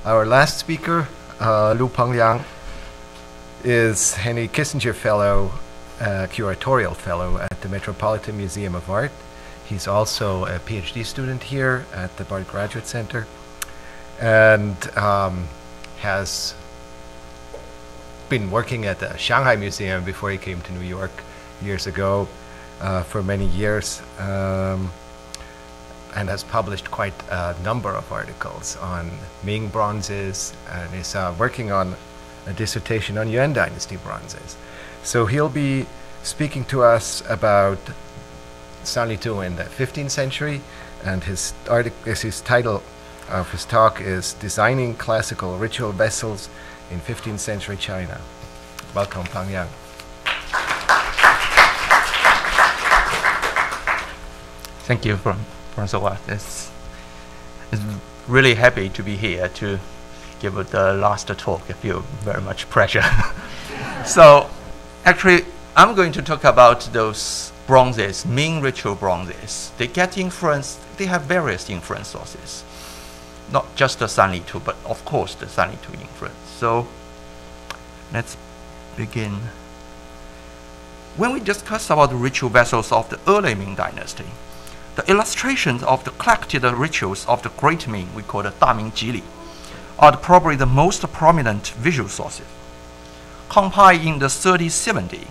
Our last speaker, Pengliang Lu, is Henry Kissinger Fellow, Curatorial Fellow at the Metropolitan Museum of Art. He's also a PhD student here at the Bard Graduate Center, and has been working at the Shanghai Museum before he came to New York years ago for many years, and has published quite a number of articles on Ming bronzes, and is working on a dissertation on Yuan Dynasty bronzes. So he'll be speaking to us about Sanli in the 15th century, and his title of his talk is Designing Classical Ritual Vessels in 15th Century China. Welcome, Pengliang. Thank you, Francois. It's really happy to be here to give the last talk. I feel very much pressure. So, actually, I'm going to talk about those bronzes, Ming ritual bronzes. They get influence. They have various influence sources, not just the Sanli, but of course the Sanli influence. So, let's begin. When we discuss about the ritual vessels of the early Ming Dynasty, the illustrations of the collected rituals of the Great Ming, we call the Da Ming Jili, are probably the most prominent visual sources. Compiled in the 3070,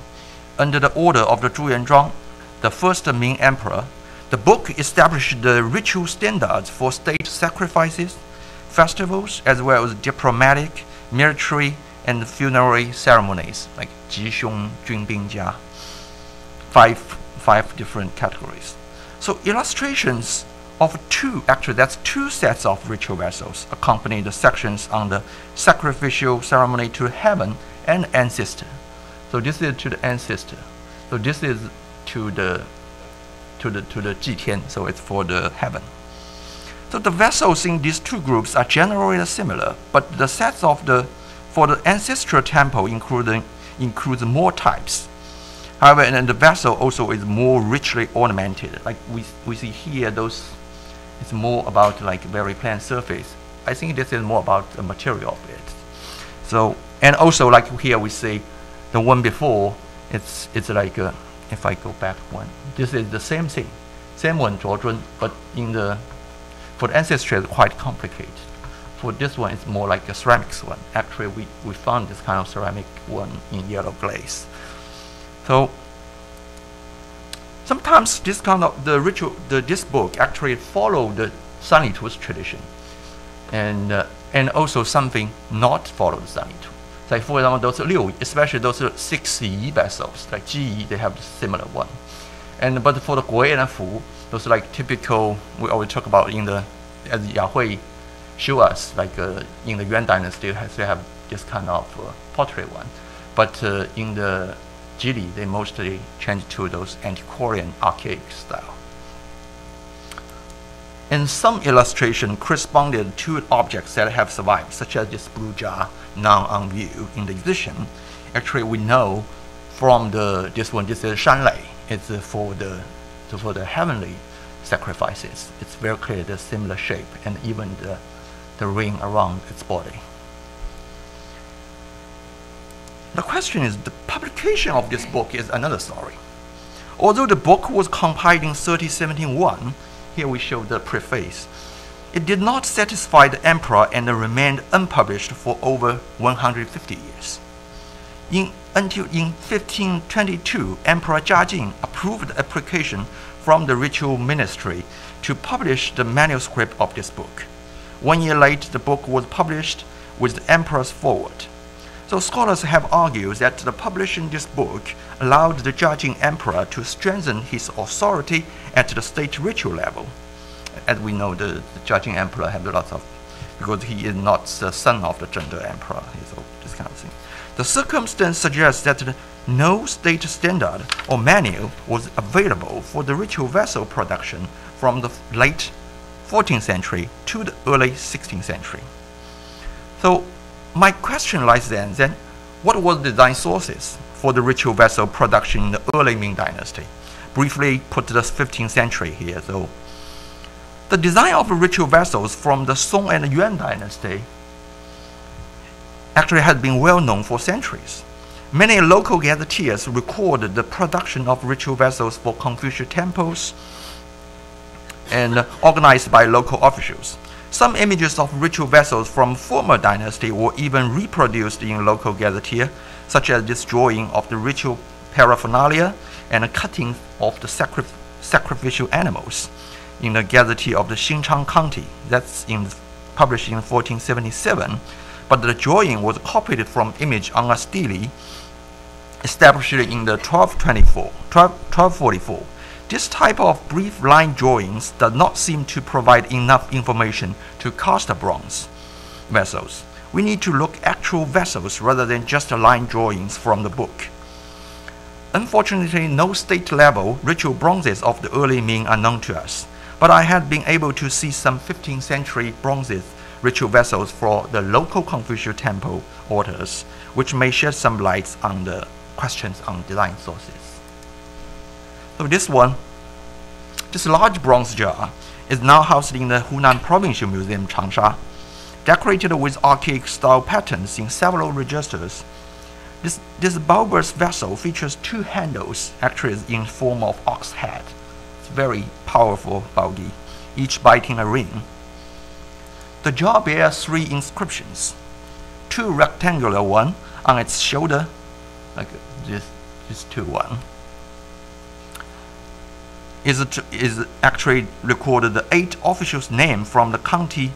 under the order of the Zhu Yuanzhuang, the first Ming emperor, the book established the ritual standards for state sacrifices, festivals, as well as diplomatic, military, and funerary ceremonies, like Jixiong, Junbingjia, five different categories. So illustrations of that's two sets of ritual vessels accompany the sections on the sacrificial ceremony to heaven and ancestor. So this is to the ancestor. So this is to the Jitian, so it's for the heaven. So the vessels in these two groups are generally similar, but the sets for the ancestral temple includes more types. However, and the vessel also is more richly ornamented. Like we see here, it's more about like very plain surface. I think this is more about the material of it. So, and also like here we see the one before, it's like if I go back one, this is the same thing, same one, Zhuozhun, but for the ancestry it's quite complicated. For this one, it's more like a ceramics one. Actually, we found this kind of ceramic one in yellow glaze. So sometimes this kind of this book actually follow the Sanli tradition, and also something not follow the Sanli. Like for example, those Liu, especially those 6 Yi vessels, like Ji, they have a similar one. But for the Gui and Fu, those like typical, we always talk about as Yahui show us, like in the Yuan Dynasty, they have this kind of pottery one. But in the Jili, they mostly change to those antiquarian archaic style. And some illustration corresponded to objects that have survived, such as this blue jar now on view in the exhibition. Actually, we know from this one, this is Sanli. It's for the heavenly sacrifices. It's very clear the similar shape and even the ring around its body. The question is, the publication of this book is another story. Although the book was compiled in 3071, here we show the preface, it did not satisfy the emperor and remained unpublished for over 150 years. Until in 1522, Emperor Jiajing approved the application from the ritual ministry to publish the manuscript of this book. 1 year later, the book was published with the emperor's foreword. So scholars have argued that the publishing this book allowed the Jiajing emperor to strengthen his authority at the state ritual level. As we know, the Jiajing emperor has lots of, because he is not the son of the Zhengde emperor, so this kind of thing. The circumstance suggests that no state standard or manual was available for the ritual vessel production from the late 14th century to the early 16th century. So my question lies then, what were the design sources for the ritual vessel production in the early Ming Dynasty? Briefly put the 15th century here. So the design of ritual vessels from the Song and Yuan Dynasty actually had been well known for centuries. Many local gazetteers recorded the production of ritual vessels for Confucian temples and organized by local officials. Some images of ritual vessels from former dynasty were even reproduced in local gazetteer, such as this drawing of the ritual paraphernalia and a cutting of the sacrificial animals in the gazetteer of the Xinchang County. That's published in 1477, but the drawing was copied from image on a stele established in the 1244. This type of brief line drawings does not seem to provide enough information to cast bronze vessels. We need to look at actual vessels rather than just line drawings from the book. Unfortunately, no state-level ritual bronzes of the early Ming are known to us, but I had been able to see some 15th century bronzes ritual vessels for the local Confucian temple altars, which may shed some light on the questions on design sources. So this large bronze jar is now housed in the Hunan Provincial Museum, Changsha, decorated with archaic style patterns in several registers. This bulbous vessel features two handles, actually in form of ox head. It's very powerful bulgy, each biting a ring. The jar bears three inscriptions, two rectangular one on its shoulder, like this two one. Is actually recorded the 8 officials' name from the county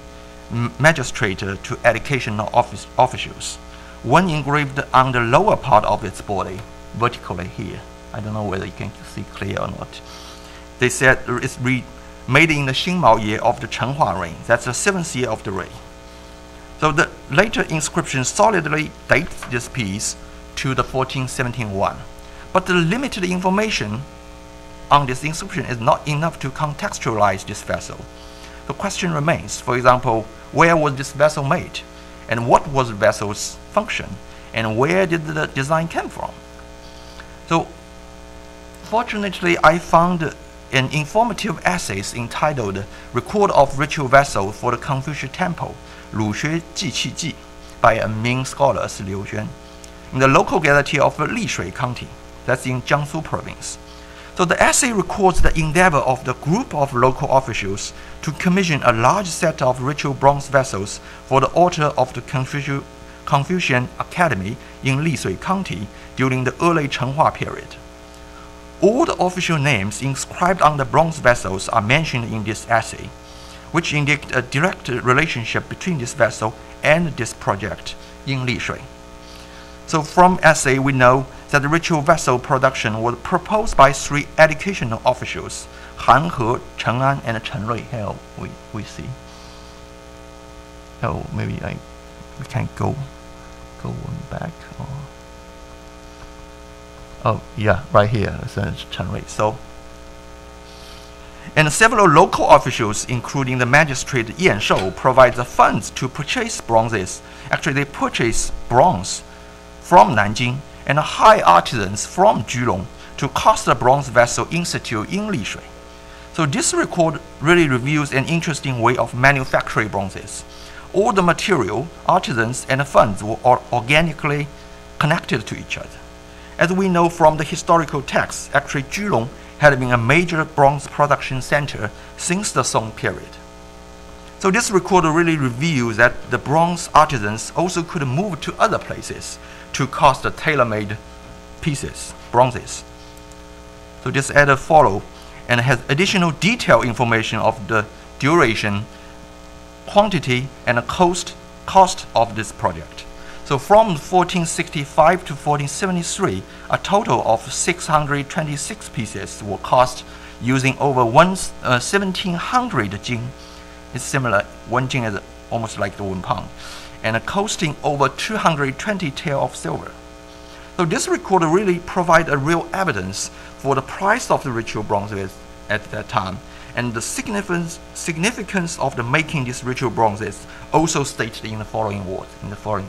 magistrate to educational officials. One engraved on the lower part of its body, vertically here. I don't know whether you can see clear or not. They said it's made in the Xinmao year of the Chenhua reign. That's the 7th year of the reign. So the later inscription solidly dates this piece to the 1471. But the limited information on this inscription is not enough to contextualize this vessel. The question remains, for example, where was this vessel made? And what was the vessel's function? And where did the design come from? So, fortunately, I found an informative essay entitled Record of Ritual Vessel for the Confucian Temple, Lu Xue Ji Qi Ji, by a Ming scholar, Liu Xuan, in the local gazetteer of Lishui County, that's in Jiangsu province. So the essay records the endeavor of the group of local officials to commission a large set of ritual bronze vessels for the altar of the Confucian Academy in Lishui County during the early Chenhua period. All the official names inscribed on the bronze vessels are mentioned in this essay, which indicate a direct relationship between this vessel and this project in Lishui. So from essay we know that the ritual vessel production was proposed by 3 educational officials, Han He, Chen An, and Chen Rui. Here we see. Oh, maybe we can go one back. Oh yeah, right here, it's Chen Rui. So, and several local officials, including the magistrate Yan Shou, provide the funds to purchase bronzes. Actually, they purchase bronze from Nanjing and hire artisans from Julong to cast a bronze vessel in situ in Lishui. So this record really reveals an interesting way of manufacturing bronzes. All the material, artisans, and funds were organically connected to each other. As we know from the historical texts, actually Julong had been a major bronze production center since the Song period. So this record really reveals that the bronze artisans also could move to other places to cast the tailor-made pieces, bronzes. So this edit follow and has additional detailed information of the duration, quantity, and the cost of this project. So from 1465 to 1473, a total of 626 pieces were cast using over 1,700 jing. It's similar, 1 jing is almost like the 1 pound, and costing over 220 tael of silver. So this record really provides a real evidence for the price of the ritual bronzes at that time, and the significance of the making these ritual bronzes also stated in the following words.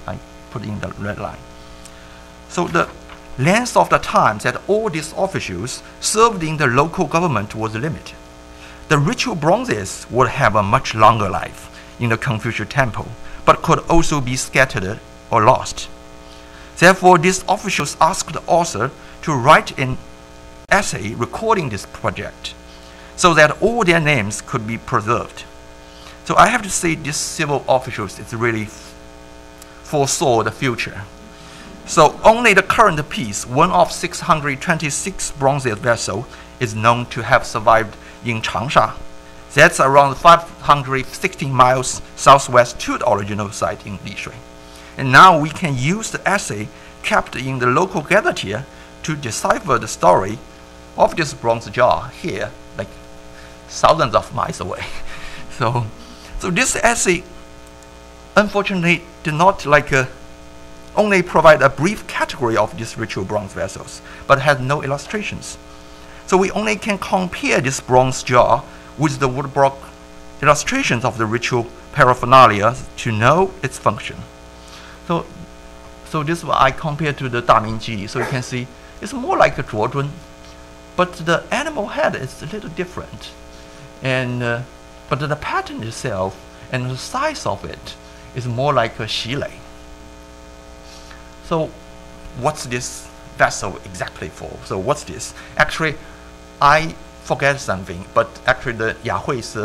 I put in the red line. So the length of the time that all these officials served in the local government was limited. The ritual bronzes would have a much longer life in the Confucian temple, but could also be scattered or lost. Therefore, these officials asked the author to write an essay recording this project so that all their names could be preserved. So I have to say these civil officials really foresaw the future. So only the current piece, one of 626 bronze vessels, is known to have survived in Changsha. That's around 516 miles southwest to the original site in Lishui. And now we can use the essay kept in the local gazetteer to decipher the story of this bronze jar here, like thousands of miles away. So this essay, unfortunately, did not only provide a brief category of these ritual bronze vessels, but had no illustrations. So we only can compare this bronze jar with the woodblock illustrations of the ritual paraphernalia to know its function. So this one I compare to the Damingji. So you can see it's more like a Zhuozhun, but the animal head is a little different, and but the pattern itself and the size of it is more like a xilei. So what's this vessel exactly for? So what's this? Actually, I forget something, but actually the Yahui's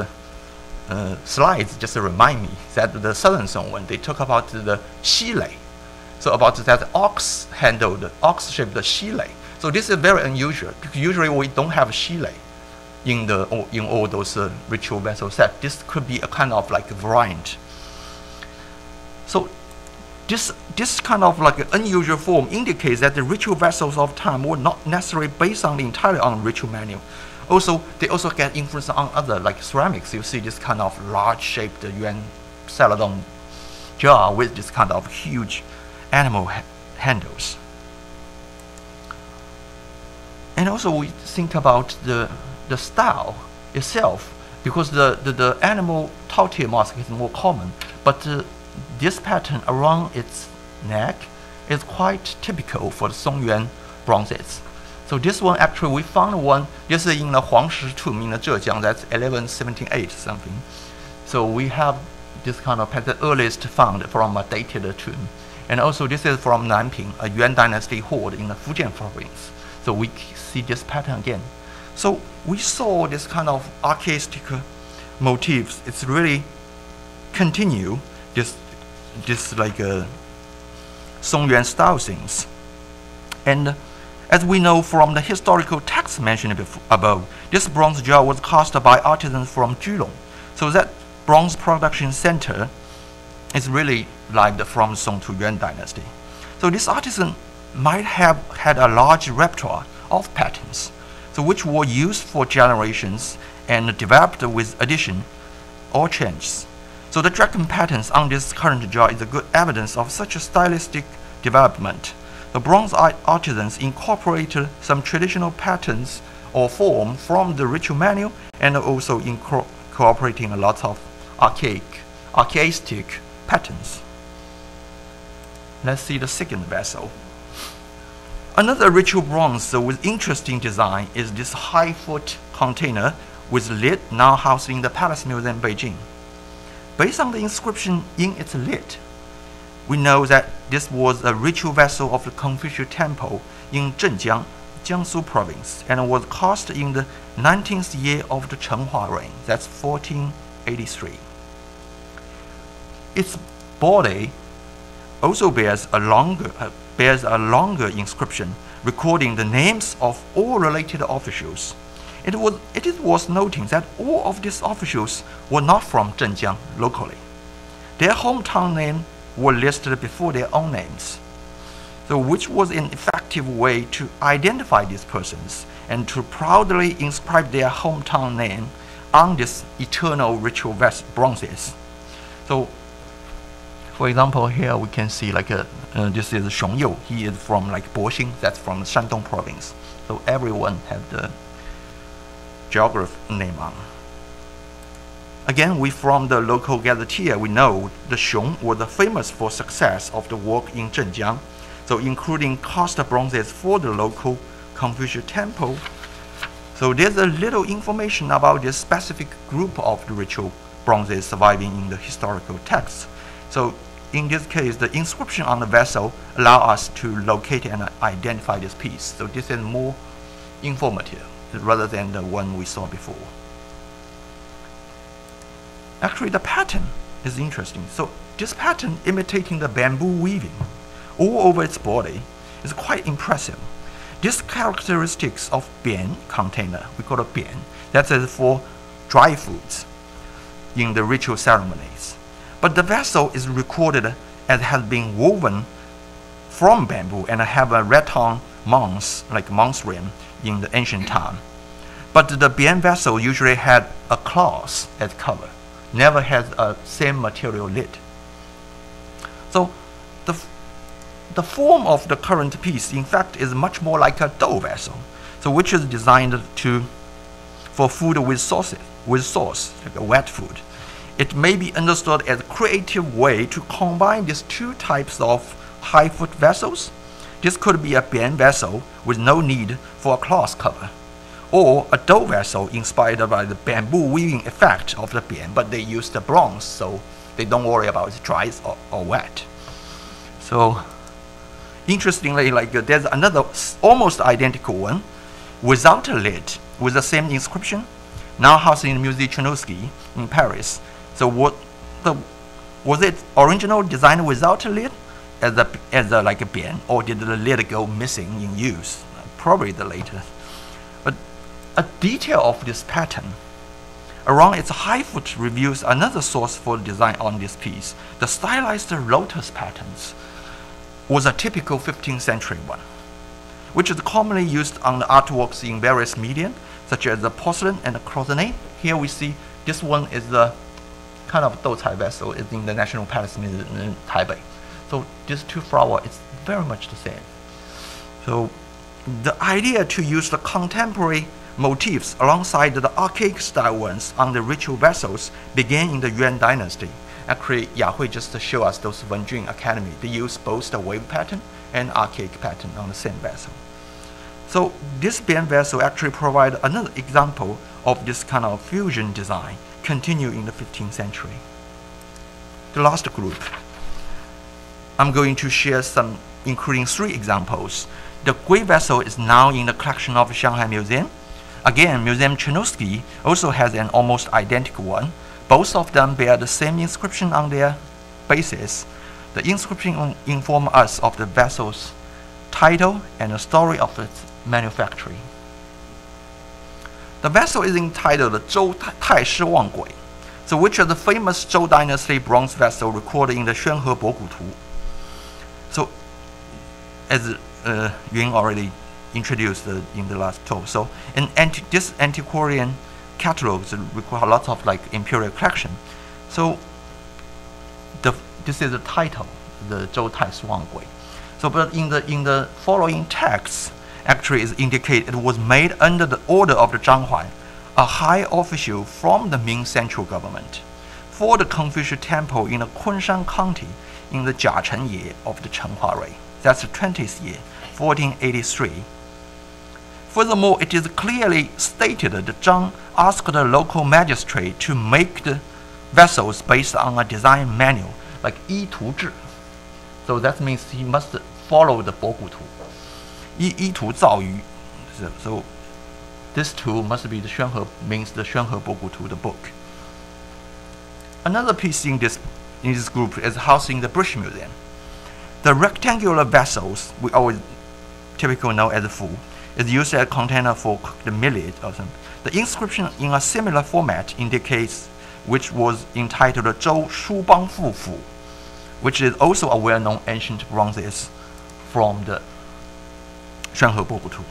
slides just remind me that the Southern Song, when they talk about the xilei, so about that ox-handled, ox-shaped xilei. So this is very unusual, because usually we don't have xilei in all those ritual vessel sets. This could be a kind of like a variant. So this kind of like an unusual form indicates that the ritual vessels of time were not necessarily based entirely on ritual manual. Also, they also get influence on other like ceramics. You see this kind of large-shaped yuan celadon jar with this kind of huge animal handles. And also we think about the style itself, because the animal tao-tie mask is more common, but this pattern around its neck is quite typical for the Songyuan bronzes. So this one, actually, we found one. This is in the Huangshi tomb in the Zhejiang. That's 1178 something. So we have this kind of pattern, the earliest found from a dated tomb. And also this is from Nanping, a Yuan dynasty hoard in the Fujian province. So we see this pattern again. So we saw this kind of archaistic motifs. It's really continue this like Songyuan style things. And as we know from the historical text mentioned above, this bronze jar was cast by artisans from Julong. So that bronze production center is really like the from Song to Yuan dynasty. So this artisan might have had a large repertoire of patterns, so which were used for generations and developed with addition or changes. So the dragon patterns on this current jar is a good evidence of such a stylistic development. The bronze artisans incorporated some traditional patterns or form from the ritual manual, and also incorporating a lot of archaistic patterns. Let's see the second vessel. Another ritual bronze with interesting design is this high-foot container with lid, now housed in the Palace Museum, Beijing. Based on the inscription in its lid, we know that this was a ritual vessel of the Confucian Temple in Zhenjiang, Jiangsu province, and was cast in the 19th year of the Chenghua reign. That's 1483. Its body also bears a longer inscription recording the names of all related officials. It is worth noting that all of these officials were not from Zhenjiang locally. Their hometown name were listed before their own names, so which was an effective way to identify these persons and to proudly inscribe their hometown name on this eternal ritual bronzes. So, for example, here we can see like this is Chongyi. He is from like Boxing, that's from the Shandong province. So everyone had the geography name on. Again, we from the local gazetteer, we know the Xiong was famous for success of the work in Zhenjiang, so including cast bronzes for the local Confucian temple. So there's a little information about this specific group of the ritual bronzes surviving in the historical texts. So in this case, the inscription on the vessel allow us to locate and identify this piece. So this is more informative rather than the one we saw before. Actually, the pattern is interesting. So this pattern imitating the bamboo weaving all over its body is quite impressive. This characteristics of bian container, we call it bian, that is for dry foods in the ritual ceremonies. But the vessel is recorded as has been woven from bamboo and have a rattan mounds, like mounds rim, in the ancient time. But the bian vessel usually had a cloth as cover, never has a same material lid. So the form of the current piece, in fact, is much more like a dough vessel, so which is designed for food with sauce, like a wet food. It may be understood as a creative way to combine these two types of high-foot vessels. This could be a bian vessel with no need for a cloth cover, or a dough vessel inspired by the bamboo weaving effect of the bian, but they use the bronze, so they don't worry about it dry or wet. So, interestingly, there's another almost identical one without a lid, with the same inscription, now housed in Musée Chongyi in Paris. So, was it original design without a lid, as like a bian, or did the lid go missing in use? Probably the latter. But a detail of this pattern around its high foot reveals another source for design on this piece. The stylized lotus patterns was a typical 15th century one, which is commonly used on the artworks in various media, such as the porcelain and the clothonate. Here we see this one is the kind of doucai vessel, is in the National Palace Museum in Taipei. So these two flowers is very much the same. So the idea to use the contemporary motifs alongside the archaic style ones on the ritual vessels began in the Yuan dynasty. Actually, Yahui just showed us those Wenjun Academy. They use both the wave pattern and archaic pattern on the same vessel. So this bian vessel actually provides another example of this kind of fusion design continue in the 15th century. The last group, I'm going to share some, including 3 examples. The gui vessel is now in the collection of Shanghai Museum. Again, Museum Chongyi also has an almost identical one. Both of them bear the same inscription on their bases. The inscription informs us of the vessel's title and the story of its manufacturing. The vessel is entitled Zhou Taishi Wanggui, so which is the famous Zhou dynasty bronze vessel recorded in the Xuanhe Bogu Tu. So, as Yun already introduced in the last talk, so this antiquarian catalogs require lots of imperial collection. So this is the title, the Zhou Taishi Wanggui. So, but in the following texts, actually is indicate it was made under the order of the Zhang Huan, a high official from the Ming central government, for the Confucian temple in the Kunshan County in the Jiacheng year of the Chen Huarui. That's the 20th year, 1483. Furthermore, it is clearly stated that Zhang asked the local magistrate to make the vessels based on a design manual, like Yi Tu Zhi. So that means he must follow the Bogu Tu. Yi Tu Zao Yu. So this tu must be the Xuanhe, means the Xuanhe Bogu Tu, the book. Another piece in this group is housed in the British Museum. The rectangular vessels, we always typically know as a fu, is used as a container for the millet or something. The inscription in a similar format indicates which was entitled Zhou Shubang Fu Fu, which is also a well-known ancient bronzes from the Xuanhe Bogu Tu.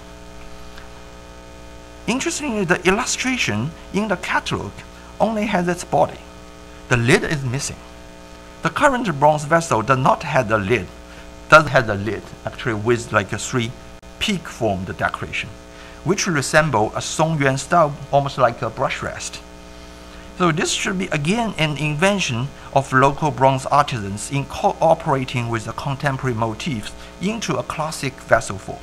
Interestingly, the illustration in the catalog only has its body. The lid is missing. The current bronze vessel does not have the lid, does have the lid actually with a 3 peak formed decoration, which resemble a Songyuan style, almost like a brush rest. So this should be again an invention of local bronze artisans incorporating with the contemporary motifs into a classic vessel form.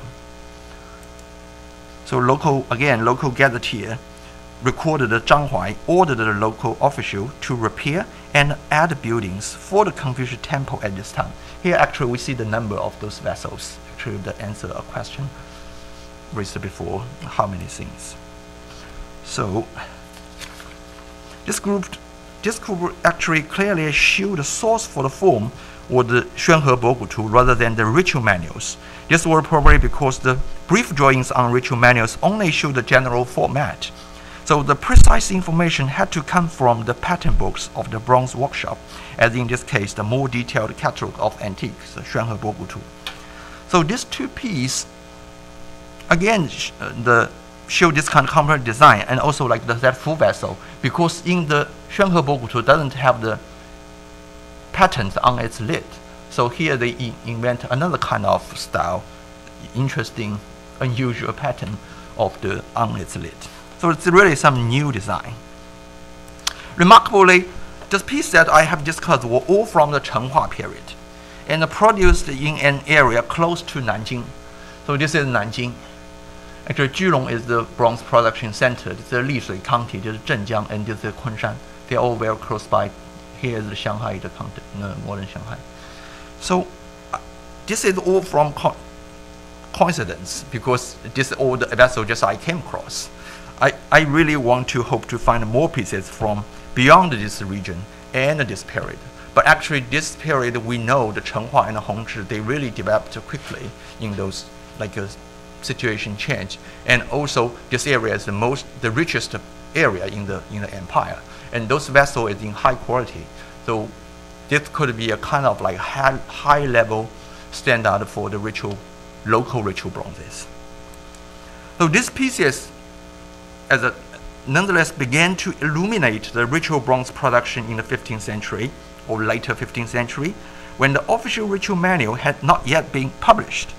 So local gathered here recorded that Zhang Huai ordered the local official to repair and add buildings for the Confucian temple at this time. Here actually we see the number of those vessels, actually the answer a question raised before, how many things. So this group actually clearly show the source for the form or the Xuanhe Bogutu rather than the ritual manuals. This was probably because the brief drawings on ritual manuals only show the general format. So the precise information had to come from the pattern books of the bronze workshop, as in this case, the more detailed catalogue of antiques, the Xuanhe Bogutu. So these two pieces, again, show this kind of complex design and also like that full vessel, because in the Xuanhe Bogutu doesn't have the patterns on its lid. So here they invent another kind of style, interesting, unusual pattern of the on its lid. So it's really some new design. Remarkably, the pieces that I have discussed were all from the Chenghua period and produced in an area close to Nanjing. So this is Nanjing. Actually, Julong is the bronze production center. This is Lishui County, this is Zhenjiang, and this is Kunshan. They are all very close by. Here is the Shanghai, the county, modern Shanghai. So this is all from coincidence, because this is all the vessel just I came across. I really want to hope to find more pieces from beyond this region and this period. But actually, this period we know the Chenghua and the Hongzhi, they really developed quickly in those like a situation change. And also, this area is the richest area in the empire. And those vessels is in high quality. So this could be a kind of like high level standard for the local ritual bronzes. So these pieces nonetheless began to illuminate the ritual bronze production in the 15th century or later 15th century, when the official ritual manual had not yet been published.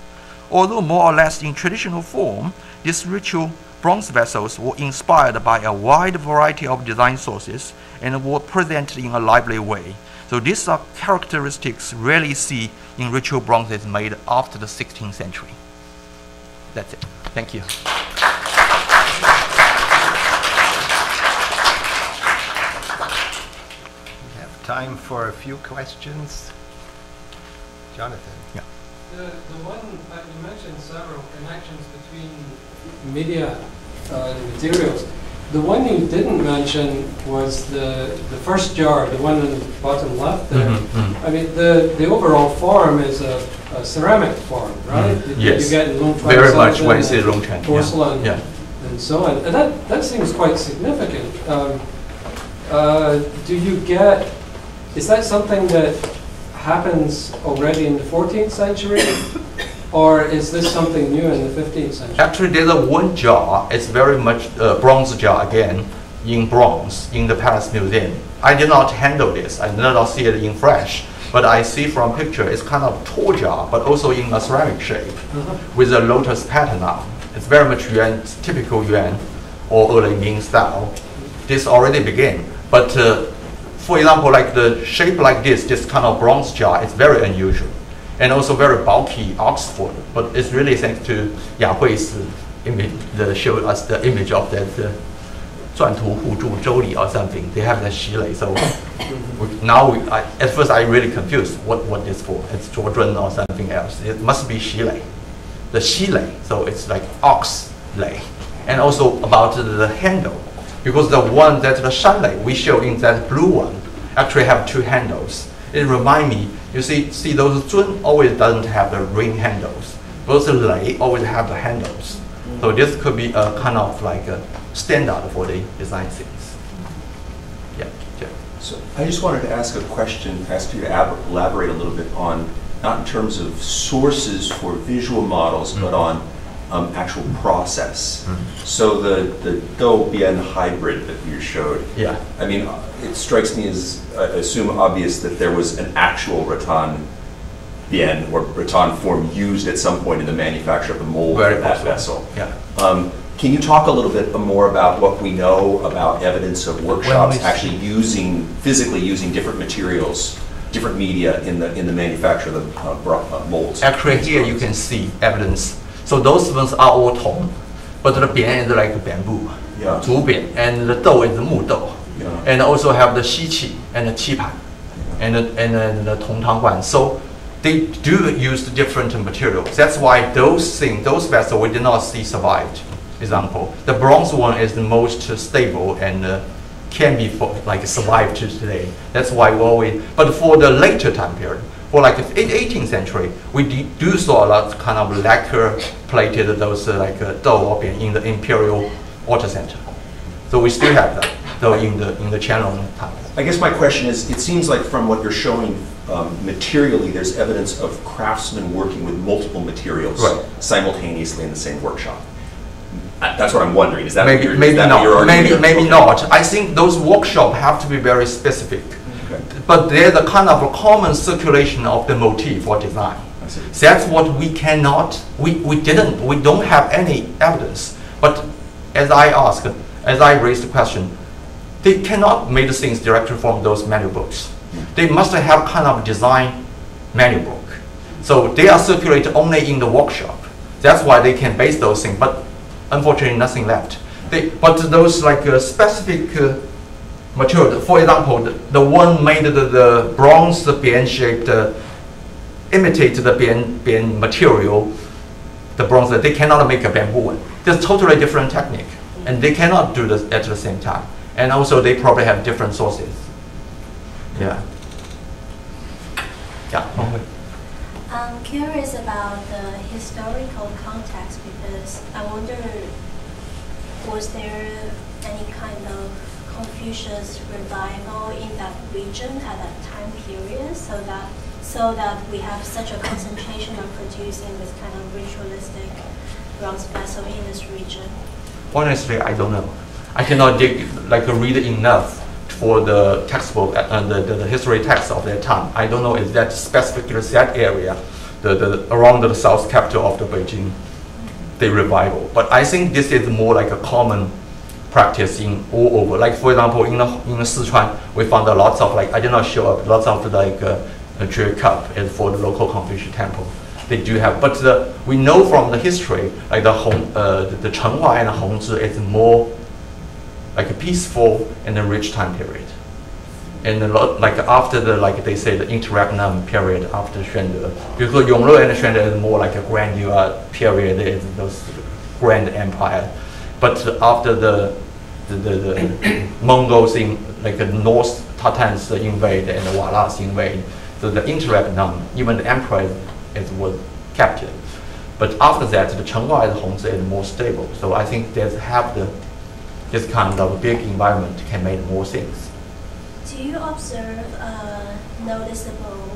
Although more or less in traditional form, these ritual bronze vessels were inspired by a wide variety of design sources and were presented in a lively way. So these are characteristics rarely seen in ritual bronzes made after the 16th century. That's it. Thank you. We have time for a few questions. Jonathan. Yeah. The one you mentioned several connections between media and materials. The one you didn't mention was the first jar, the one in the bottom left there. I mean, the overall form is a ceramic form, right? Yes. You get Longchuan very much when you say Longchuan. porcelain, yeah. and so on. And that seems quite significant. Do you get? Is that something that happens already in the 14th century? Or is this something new in the 15th century? Actually, there's one jar. It's very much a bronze jar again, in bronze, in the Palace Museum. I did not handle this. I did not see it in flesh. But I see from picture, it's kind of tall jar, but also in a ceramic shape, with a lotus pattern on. It's very much Yuan, typical Yuan or early Ming style. This already began. But for example, like the shape like this kind of bronze jar, is very unusual. And also very bulky Oxford, but it's really thanks to Ya Hui's image, showed us the image of that 篆图互助周礼 or something. They have that 习雷. So at first I really confused what this for. It's 卓尊 or something else. It must be 习雷, the 习雷. So it's like ox lei. And also about the handle, because the one that the 山雷 we show in that blue one actually have two handles. It reminds me, you see those zun always doesn't have the ring handles. Those lei always have the handles. So this could be a kind of like a standard for the design things. Yeah. So I just wanted to ask a question, ask you to elaborate a little bit on, not in terms of sources for visual models, but on actual process. So the Do Bien hybrid that you showed, yeah. I mean, it strikes me as, I assume, obvious that there was an actual rattan bien or rattan form used at some point in the manufacture of the mold of that vessel. Yeah. Can you talk a little bit more about what we know about evidence of workshops actually physically using different materials, different media in the manufacture of the molds? Actually, here you can see evidence. So those ones are all tong, but the bien is like bamboo. Yeah. 竹匾, and the dou is the 木豆, Yeah. and also have the 锡器 and the 棋盘, and the 铜汤罐. So they do use different materials. That's why those vessels we did not see survived. Example, the bronze one is the most stable and can be survived to today. That's why we always. But for the later time period, for like the 18th century, we do saw a lot kind of lacquer plated those dou in the imperial water center. So we still have that though in the Qianlong time. I guess my question is, it seems like from what you're showing materially, there's evidence of craftsmen working with multiple materials simultaneously in the same workshop. That's what I'm wondering. Is that maybe not. I think those workshops have to be very specific. Okay. But there's a kind of a common circulation of the motif or design. I see. That's what we cannot. We don't have any evidence. But as I raised the question, they cannot make the things directly from those manual books. They must have kind of design manual book. So they are circulated only in the workshop. That's why they can base those things. But unfortunately, nothing left. But those specific material, for example, the one made the bronze bian-shaped, imitate the bian material, the bronze, they cannot make a bamboo one. There's totally different technique, and they cannot do this at the same time. And also, they probably have different sources. Yeah. Yeah. I'm curious about the historical context because I wonder, was there any kind of Confucius revival in that region at that time period so that we have such a concentration of producing this kind of ritualistic bronze vessel in this region? Honestly, I don't know. I cannot read enough for the textbook and the history text of that time. I don't know if that specifically that area, around the south capital of the Beijing, the revival. But I think this is more like a common practice in all over. Like for example, in Sichuan, we found a lots of I did not show up lots of a jewel cup is for the local Confucian temple. They do have, but we know from the history the Chenghua and Hongzhi is more like a peaceful and a rich time period. And a lot, after they say the interregnum period after Xuande, because Yongre and Xuande is more like a grandeur period, is those grand empire. But after the Mongols in the North Tatans invade and the Walas invade, so the interregnum, even the emperor was captive. But after that, the Chenghua and Hongzhi is more stable. So I think there's this kind of big environment can make more things. Do you observe a noticeable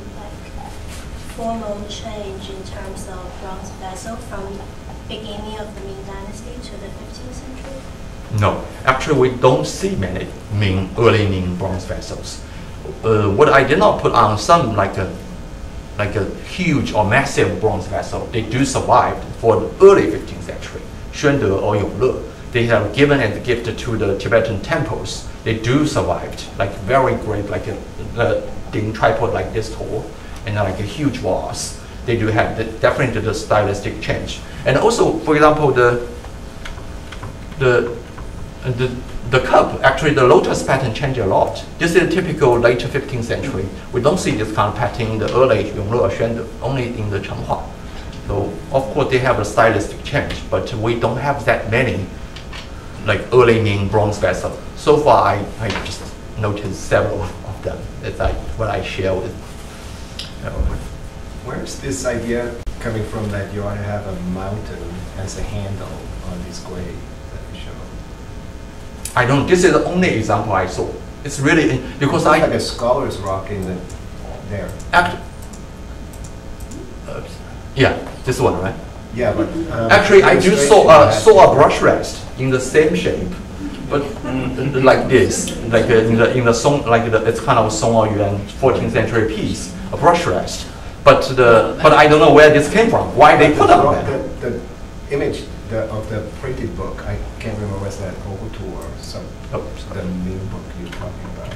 formal change in terms of bronze vessel from beginning of the Ming Dynasty to the 15th century? No, actually we don't see many early Ming bronze vessels. What I did not put on some like a huge or massive bronze vessel, they do survive for the early 15th century, Xuande or Yongle. They have given as a gift to the Tibetan temples. They do survive, very great, the Ding tripod like this tall, and a huge walls. They do have definitely the stylistic change. And also, for example, the cup, actually the lotus pattern changed a lot. This is typical later 15th century. We don't see this kind of pattern in the early Yongle or Xuande, only in the Chenghua. So of course they have a stylistic change, but we don't have that many early Ming bronze vessel. So far, I just noticed several of them. It's what I share with. Where's this idea coming from that you ought to have a mountain as a handle on this glade that you show? I don't. This is the only example I saw. It's really because like a scholar's rock in there. Yeah, this one, right? Yeah, but actually, I just saw a brush rest in the same shape, but like this, in the song, it's kind of a Song or Yuan 14th century piece, a brush rest. But I don't know where this came from. Why they put up that? The image of the printed book, I can't remember what's that, Bogutu or some the Ming book you're talking about.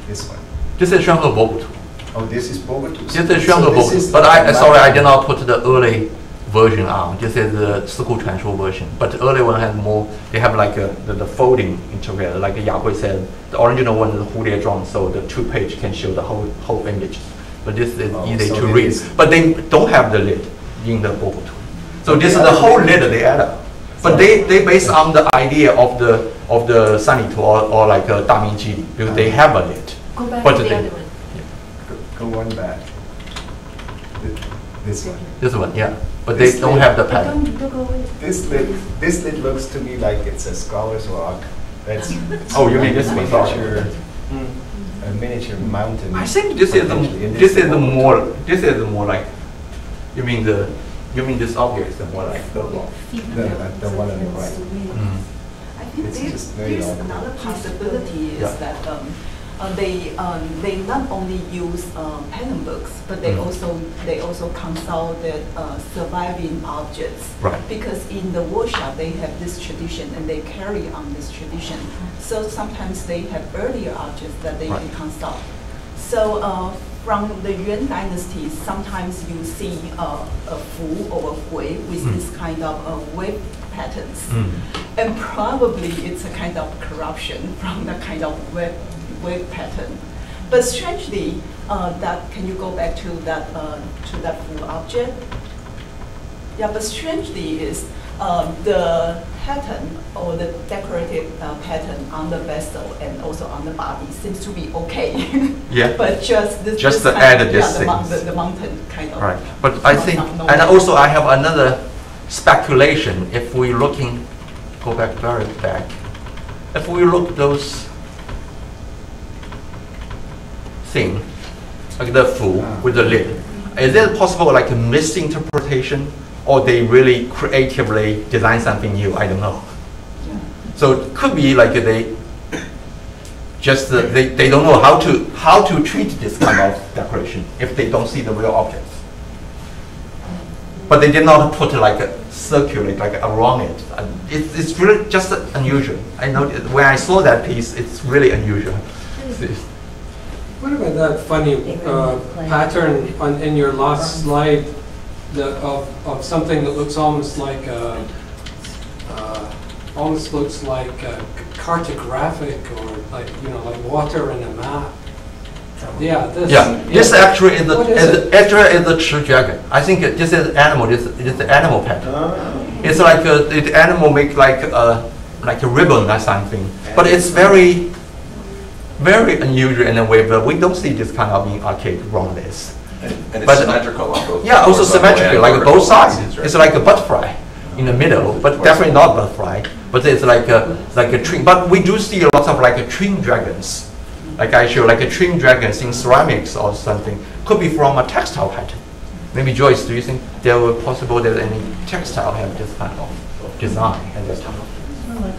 This one. This is Xuanhe Bogutu. Oh, this is Bogutu. This is Xuanhe Bogutu. But I did not put the early version on. This is the 四库传说 version, but the early one has more. They have like the folding together. Like Yahui said, the original one is 蝴蝶状, so the 2-page can show the whole image. But this is easy so to read. But they don't have the lid in the book too. So this is the whole lid they add up. But they based on the idea of the Sanli or like Da Mingji, because they have a lid. Go back But to the they- other one. Go one back. This one. This one, yeah. But they don't have the pattern. Don't go away. This lid looks to me like it's a scholar's rock. That's Oh, you mean this one? miniature, a miniature mountain. I think this is more like. You mean this object is more like the rock. The one on the right. I think It's just very there's odd. another possibility is Yeah. that they not only use pattern books, but they also consult the surviving objects. Right. Because in the workshop they have this tradition and they carry on this tradition. So sometimes they have earlier objects that they Right. can consult. So from the Yuan dynasty, sometimes you see a fu or a hui with this kind of wave patterns. And probably it's a kind of corruption from the kind of wave pattern. But strangely, can you go back to that full object? Yeah, but strangely is the pattern or the decorative pattern on the vessel and also on the body seems to be okay. Yeah. But just this Just this the kind of- added yeah, things. the mountain kind of. Right. But I think, and also I have another speculation. If we go back very back, if we look those thing, like the fu with the lid, is it possible like a misinterpretation, or they really creatively design something new? I don't know. So it could be like they just they don't know how to treat this kind of decoration if they don't see the real objects. But they did not put like a circulate like around it. It's really just unusual. I know when I saw that piece, it's really unusual. What about that funny pattern in your last slide of something that looks almost like cartographic or like like water in a map? Yeah, this. Yeah, this actually is What is it? the tree dragon. I think this is animal. This is the animal pattern. It's like the animal make like a ribbon or something, but it's very unusual in a way. But we don't see this kind of in arcade around this. And But, it's symmetrical on both. Yeah, also symmetrically, like both sides. Right? It's like a butterfly in the middle, but definitely not butterfly. But it's like a tree. But we do see a lot of like twin dragons. Like I show like a twin dragons in ceramics or something. Could be from a textile pattern. Maybe Joyce, do you think there were possible that any textile have this kind of design at this time? Well, like,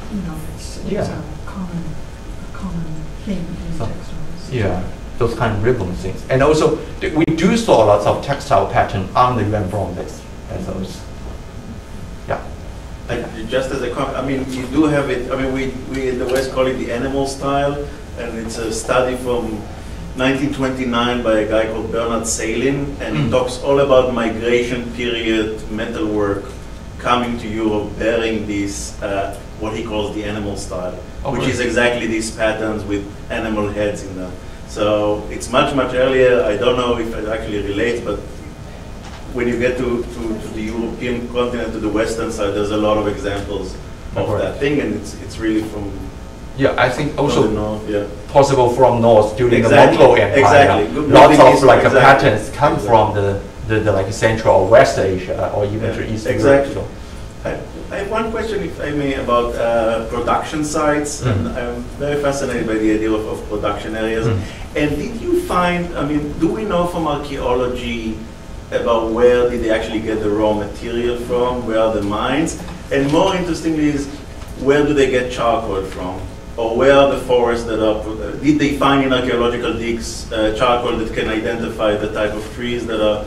it's Yeah. a common thing in So- textiles. Yeah, those kind of ribbon things. And also, we do saw lots of textile pattern on the Rembrandt vessels. Yeah. Just as a comment, I mean, you do have it, I mean, we in the West call it the animal style, and it's a study from 1929 by a guy called Bernard Salin, and he talks all about migration period metalwork coming to Europe bearing these, what he calls the animal style, which is exactly these patterns with animal heads in them. So it's much, much earlier. I don't know if it actually relates, but when you get to the European continent, to the western side, there's a lot of examples of that thing, and it's really from Yeah, I think the also north, yeah. possible from north during Exactly, the Mongol Empire. exactly. Lots of Northeast, like exactly, patterns come exactly. from the like Central or West Asia or even to East exactly. Europe. I have one question, if I may, about production sites, and I'm very fascinated by the idea of production areas. And did you find, I mean, do we know from archaeology about where did they actually get the raw material from, where are the mines? And more interestingly is, where do they get charcoal from? Or where are the forests that are, did they find in archaeological digs charcoal that can identify the type of trees that are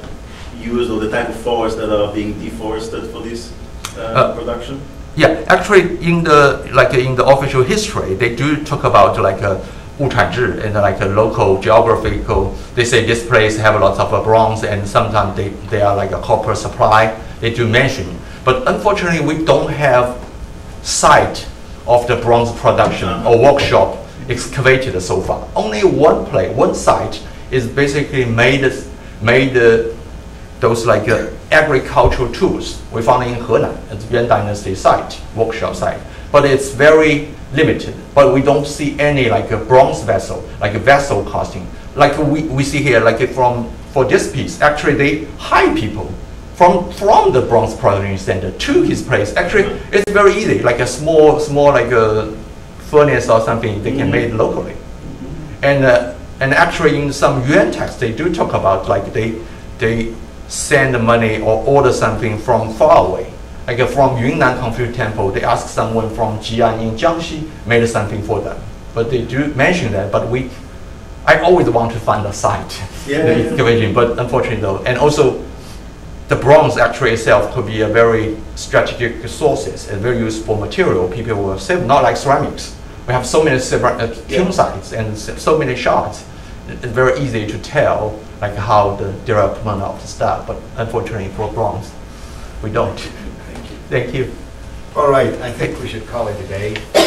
used or the type of forests that are being deforested for this production? Yeah, actually in the official history, they do talk about like a 物产制 and like a local geographical. They say this place have lots of bronze and sometimes they are like a copper supply. they do mention. But unfortunately, we don't have site of the bronze production or workshop excavated so far. Only one place, one site is basically made those like agricultural tools. We found in Henan, it's Yuan Dynasty site, workshop site. But it's very limited. But we don't see any like a bronze vessel, like a vessel casting. Like we see here, like for this piece, actually they hire people from the bronze production center to his place. Actually, it's very easy, like a small like a furnace or something they can make locally. And actually in some Yuan texts, they do talk about like they send money or order something from far away. Like from Yunnan Confucian Temple, they ask someone from Jian in Jiangxi made something for them. But they do mention that, but I always want to find a site, the excavation, but unfortunately though. And also, the bronze actually itself could be a very strategic sources and very useful material people will save, not like ceramics. We have so many kiln sites and so many shards. It's very easy to tell like how the development of the stuff, but unfortunately for bronze, we don't. Thank you. Thank you. All right, I think we should call it a day.